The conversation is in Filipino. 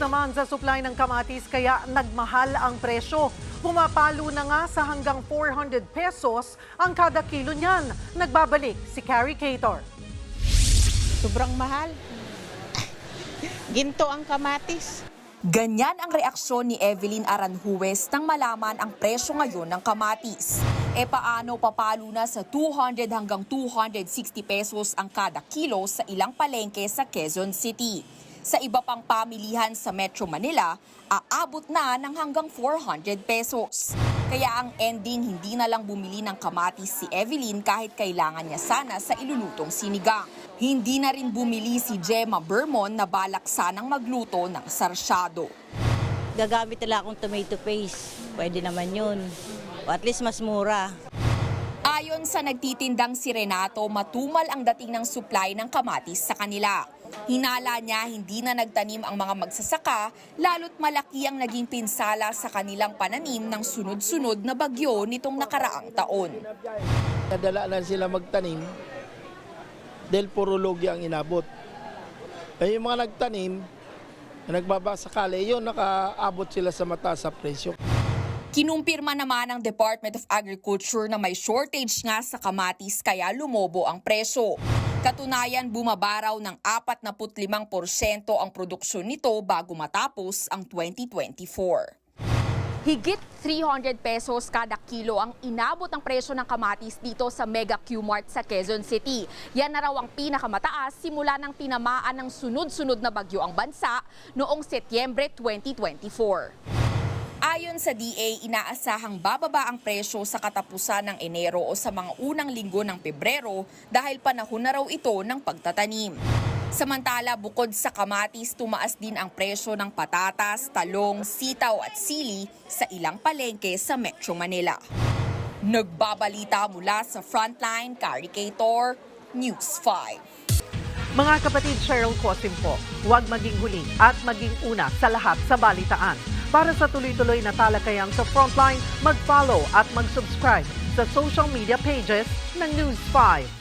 naman sa supply ng kamatis kaya nagmahal ang presyo. Pumapalo na nga sa hanggang 400 pesos ang kada kilo niyan. Nagbabalik si Carrie Cator. Sobrang mahal. Ginto ang kamatis. Ganyan ang reaksyon ni Evelyn Aranjuez nang malaman ang presyo ngayon ng kamatis. E paano papalo na sa 200 hanggang 260 pesos ang kada kilo sa ilang palengke sa Quezon City. Sa iba pang pamilihan sa Metro Manila, aabot na ng hanggang 400 pesos. Kaya ang ending, hindi na lang bumili ng kamatis si Evelyn kahit kailangan niya sana sa ilulutong sinigang. Hindi na rin bumili si Gemma Bermon na balak sanang magluto ng sarsyado. Gagamit nila akong tomato paste. Pwede naman yun. O at least mas mura. Ayon sa nagtitindang si Renato, matumal ang dating ng supply ng kamatis sa kanila. Hinala niya hindi na nagtanim ang mga magsasaka, lalo't malaki ang naging pinsala sa kanilang pananim ng sunod-sunod na bagyo nitong nakaraang taon. Nadala na sila magtanim dahil puro lugi ang inabot. Ay yung mga nagtanim, nagbabasakali, yun nakaabot sila sa mataas sa presyo. Kinumpirma naman ng Department of Agriculture na may shortage nga sa kamatis kaya lumobo ang presyo. Katunayan, bumaba raw ng 45% ang produksyon nito bago matapos ang 2024. Higit 300 pesos kada kilo ang inabot ng presyo ng kamatis dito sa Mega Q-Mart sa Quezon City. Yan na raw ang pinakamataas simula ng tinamaan ng sunod-sunod na bagyo ang bansa noong Setyembre 2024. Ayon sa DA, inaasahang bababa ang presyo sa katapusan ng Enero o sa mga unang linggo ng Pebrero dahil panahon na raw ito ng pagtatanim. Samantala, bukod sa kamatis, tumaas din ang presyo ng patatas, talong, sitaw at sili sa ilang palengke sa Metro Manila. Nagbabalita mula sa Frontline, Carrie Cator, News 5. Mga kapatid, Cheryl Cosim po, huwag maging huli at maging una sa lahat sa balitaan. Para sa tuloy-tuloy na talakayang sa Frontline, mag-follow at mag-subscribe sa social media pages ng News 5.